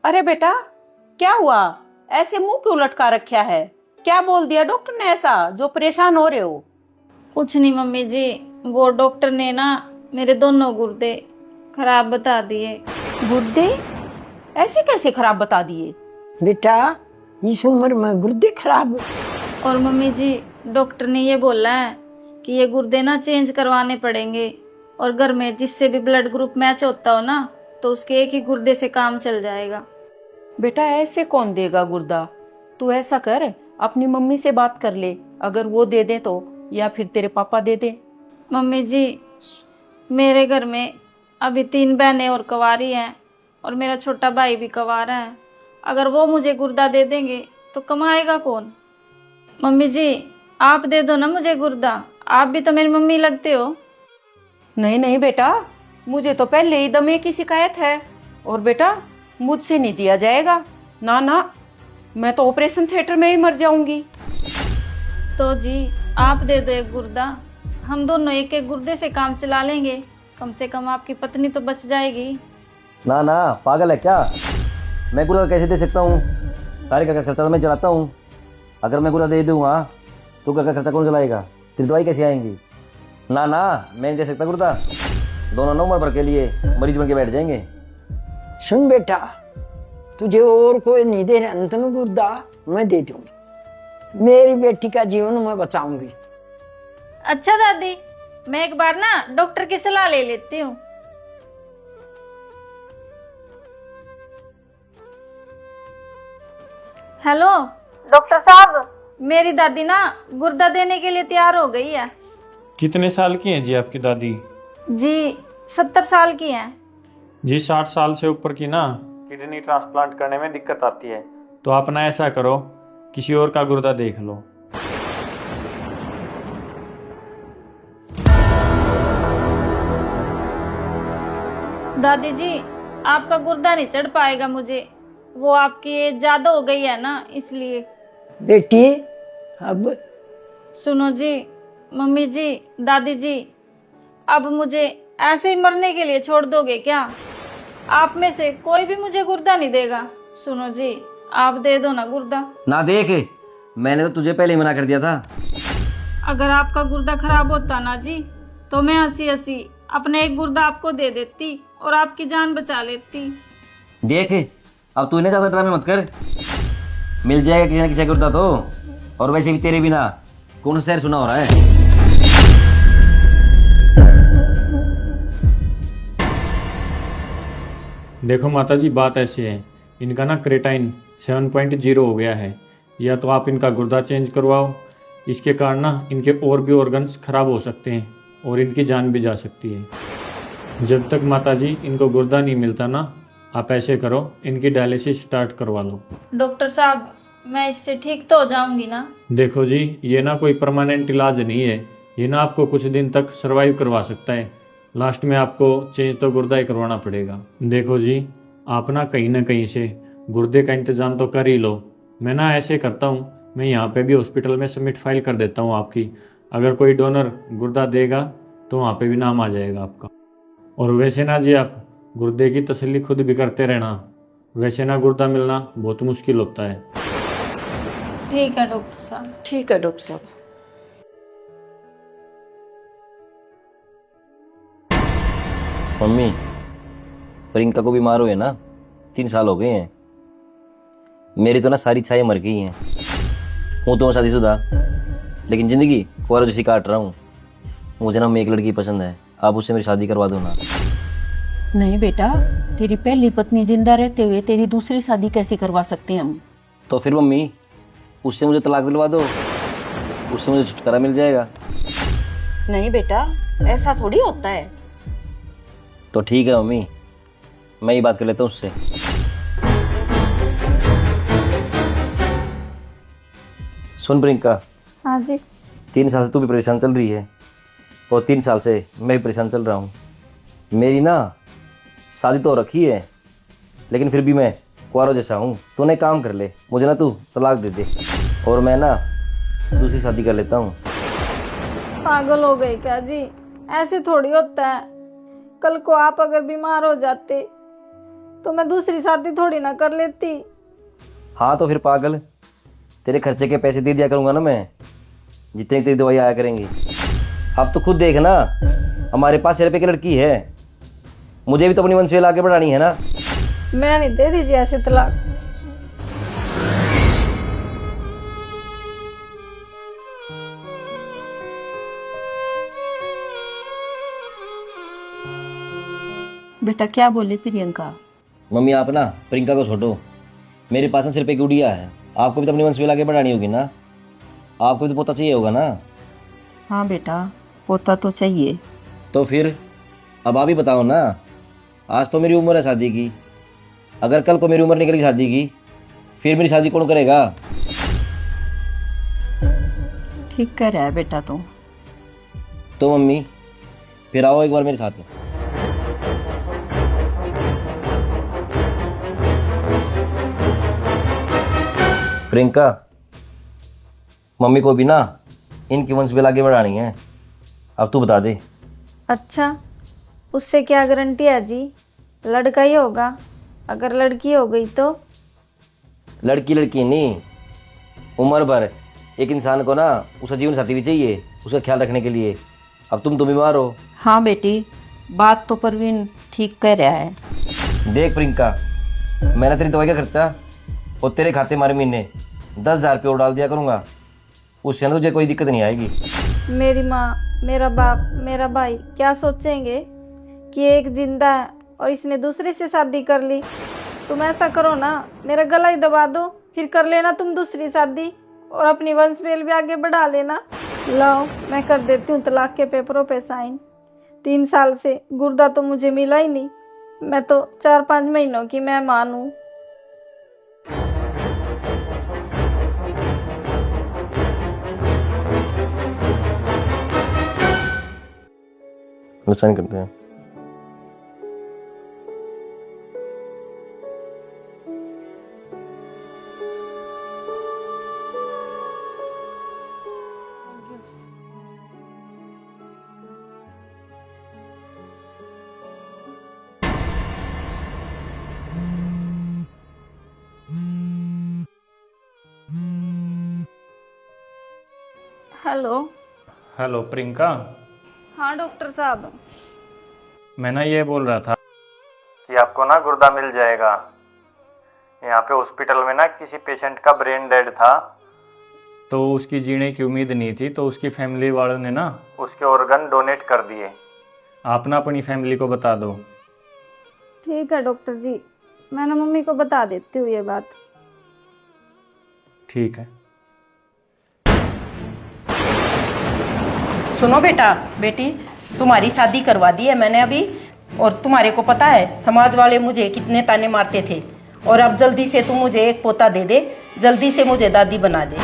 अरे बेटा, क्या हुआ? ऐसे मुंह क्यों लटका रखा है? क्या बोल दिया डॉक्टर ने ऐसा जो परेशान हो रहे हो? कुछ नहीं मम्मी जी, वो डॉक्टर ने ना मेरे दोनों गुर्दे खराब बता दिए। गुर्दे? ऐसे कैसे खराब बता दिए? बेटा, इस उम्र में गुर्दे खराब? और मम्मी जी, डॉक्टर ने ये बोला है कि ये गुर्दे ना चेंज करवाने पड़ेंगे, और घर में जिससे भी ब्लड ग्रुप मैच होता हो ना, तो उसके एक ही गुर्दे से काम चल जाएगा। बेटा, ऐसे कौन देगा गुर्दा? तू ऐसा कर, अपनी मम्मी से बात कर ले, अगर वो दे दे तो, या फिर तेरे पापा दे दे। मम्मी जी, मेरे घर में अभी 3 बहनें और कुंवारी हैं, और मेरा छोटा भाई भी कुंवारा है। अगर वो मुझे गुर्दा दे देंगे तो कमाएगा कौन? मम्मी जी, आप दे दो ना मुझे गुर्दा, आप भी तो मेरी मम्मी लगते हो। नहीं नहीं बेटा, मुझे तो पहले ही दमे की शिकायत है, और बेटा मुझसे नहीं दिया जाएगा। ना ना, मैं तो ऑपरेशन थिएटर में ही मर जाऊंगी। तो जी, आप दे दो एक गुर्दा, हम दोनों एक एक गुर्दे से काम चला लेंगे। कम से कम आपकी पत्नी तो बच जाएगी। ना ना, पागल है क्या? मैं गुर्दा कैसे दे सकता हूँ? सारे घर का खर्चा तो मैं चलाता हूँ। अगर मैं गुर्दा दे दूँगा तो घर का खर्चा कौन चलाएगा? तेरी दवाई कैसे आएंगी? ना ना, मैं नहीं दे सकता गुर्दा। दोनों ना उम्र भर के लिए मरीज बन के बैठ जाएंगे। सुन बेटा, तुझे और कोई नहीं दे रहा तेन गुर्दा, मैं दे दूंगी। मेरी बेटी का जीवन मैं बचाऊंगी। अच्छा दादी, मैं एक बार ना डॉक्टर की सलाह ले लेती हूँ। हेलो डॉक्टर साहब, मेरी दादी ना गुर्दा देने के लिए तैयार हो गई है। कितने साल की हैं जी आपकी दादी? जी 70 साल की हैं। जी 60 साल से ऊपर की ना किडनी ट्रांसप्लांट करने में दिक्कत आती है, तो आप ना ऐसा करो, किसी और का गुर्दा देख लो। दादी जी, आपका गुर्दा नहीं चढ़ पाएगा मुझे, वो आपकी एज ज्यादा हो गई है ना, इसलिए। बेटी, अब सुनो जी, मम्मी जी, दादी जी, अब मुझे ऐसे ही मरने के लिए छोड़ दोगे क्या? आप में से कोई भी मुझे गुर्दा नहीं देगा। सुनो जी, आप दे दो ना गुर्दा। ना देख, मैंने तो तुझे पहले ही मना कर दिया था। अगर आपका गुर्दा खराब होता ना जी, तो मैं हंसी हंसी अपने एक गुर्दा आपको दे देती और आपकी जान बचा लेती। देख, अब तू इन्हें ज़्यादा ड्रामे मत कर। मिल जाएगा किसी न किसी का गुर्दा तो। और वैसे भी तेरे बिना कौन सा शहर सुना हो रहा है? देखो माता जी, बात ऐसी है, इनका ना क्रेटाइन 7.0 हो गया है। या तो आप इनका गुर्दा चेंज करवाओ, इसके कारण ना इनके और भी ऑर्गन्स खराब हो सकते हैं और इनकी जान भी जा सकती है। जब तक माता जी इनको गुर्दा नहीं मिलता ना, आप ऐसे करो, इनकी डायलिसिस स्टार्ट करवा लो। डॉक्टर साहब, मैं इससे ठीक तो हो जाऊंगी ना? देखो जी, ये ना कोई परमानेंट इलाज नहीं है, ये ना आपको कुछ दिन तक सरवाइव करवा सकता है। लास्ट में आपको चेंज तो गुर्दा ही करवाना पड़ेगा। देखो जी, आप ना कहीं से गुर्दे का इंतज़ाम तो कर ही लो। मैं ना ऐसे करता हूँ, मैं यहाँ पे भी हॉस्पिटल में सबमिट फाइल कर देता हूँ आपकी। अगर कोई डोनर गुर्दा देगा तो वहाँ पे भी नाम आ जाएगा आपका। और वैसे ना जी, आप गुर्दे की तसल्ली खुद भी करते रहना। वैसे ना गुर्दा मिलना बहुत मुश्किल होता है। ठीक है डॉक्टर साहब। ठीक है डॉक्टर साहब। मम्मी, प्रियंका को बीमार हुए ना 3 साल हो गए हैं। मेरी तो ना सारी इच्छाएं मर गई हैं। हूँ तो मैं शादीशुदा, लेकिन ज़िंदगी कुंवारा जैसी काट रहा हूँ। मुझे ना एक लड़की पसंद है, आप उससे मेरी शादी करवा दो ना। नहीं बेटा, तेरी पहली पत्नी जिंदा रहते हुए तेरी दूसरी शादी कैसे करवा सकते हैं हम? तो फिर मम्मी, उससे मुझे तलाक दिलवा दो, उससे मुझे छुटकारा मिल जाएगा। नहीं बेटा, ऐसा थोड़ी होता है। तो ठीक है मम्मी, मैं ही बात कर लेता हूँ उससे। सुन प्रियंका, हाँ जी। 3 साल से तू भी परेशान चल रही है और 3 साल से मैं भी परेशान चल रहा हूँ। मेरी ना शादी तो हो रखी है, लेकिन फिर भी मैं कुंवारा जैसा हूँ। तू ने काम कर ले, मुझे ना तू तलाक दे दे और मैं ना दूसरी शादी कर लेता हूँ। पागल हो गई क्या जी? ऐसे थोड़ी होता है। कल को आप अगर बीमार हो जाते तो मैं दूसरी शादी थोड़ी ना कर लेती। हाँ तो फिर पागल, तेरे खर्चे के पैसे दे दिया करूँगा ना मैं, जितनी तेरी दवाई आया करेंगी। अब तो खुद देख ना, हमारे पास 6 रुपये की लड़की है, मुझे भी तो अपनी वंशवेल आगे बढ़ानी है ना। मैं नहीं दे दीजिए ऐसे तलाक। बेटा क्या बोले प्रियंका? मम्मी आप ना प्रियंका को छोड़ो, मेरे पास ना 6 रुपये की गुड़िया है, आपको भी तो अपनी वंशवेल आगे बढ़ानी होगी ना, आपको भी तो पोता चाहिए होगा ना। हाँ बेटा, पोता तो चाहिए। तो फिर अब आप ही बताओ ना, आज तो मेरी उम्र है शादी की, अगर कल को मेरी उम्र निकल गई शादी की, फिर मेरी शादी कौन करेगा? ठीक कह रहा है बेटा तू। तो मम्मी फिर आओ एक बार मेरे साथ। प्रियंका, मम्मी को भी ना इनकी वंशवेल आगे बढ़ानी है, अब तू बता दे। अच्छा, उससे क्या गारंटी है जी? लड़का ही होगा, अगर लड़की हो गई तो? लड़की लड़की नहीं, उम्र भर एक इंसान को ना उसका जीवन साथी भी चाहिए, उसका ख्याल रखने के लिए। अब तुम तो बीमार हो। हाँ बेटी, बात तो परवीन ठीक कह रहा है। देख प्रियंका, मैंने तेरी दवाई का खर्चा और तेरे खाते मारे महीने 10,000 रुपये और डाल दिया करूँगा, उससे ना तुझे कोई दिक्कत नहीं आएगी। मेरी माँ, मेरा बाप, मेरा भाई क्या सोचेंगे कि एक जिंदा है और इसने दूसरे से शादी कर ली? तुम ऐसा करो ना, मेरा गला ही दबा दो, फिर कर लेना तुम दूसरी शादी और अपनी वंशवेल भी आगे बढ़ा लेना। लाओ, मैं कर देती हूँ तलाक के पेपरों पे साइन। 3 साल से गुर्दा तो मुझे मिला ही नहीं, मैं तो 4-5 महीनों की मेहमान हूँ। नुकसान करते हैं। हेलो। हेलो प्रियंका, हाँ डॉक्टर साहब। मैं ना ये बोल रहा था कि आपको ना गुर्दा मिल जाएगा। यहाँ पे हॉस्पिटल में ना किसी पेशेंट का ब्रेन डेड था, तो उसकी जीने की उम्मीद नहीं थी, तो उसकी फैमिली वालों ने ना उसके ऑर्गन डोनेट कर दिए। आप ना अपनी फैमिली को बता दो। ठीक है डॉक्टर जी, मैं ना मम्मी को बता देती हूँ ये बात। ठीक है। सुनो बेटा, बेटी तुम्हारी शादी करवा दी है मैंने अभी, और तुम्हारे को पता है समाज वाले मुझे कितने ताने मारते थे, और अब जल्दी से तू मुझे एक पोता दे दे, जल्दी से मुझे दादी बना दे।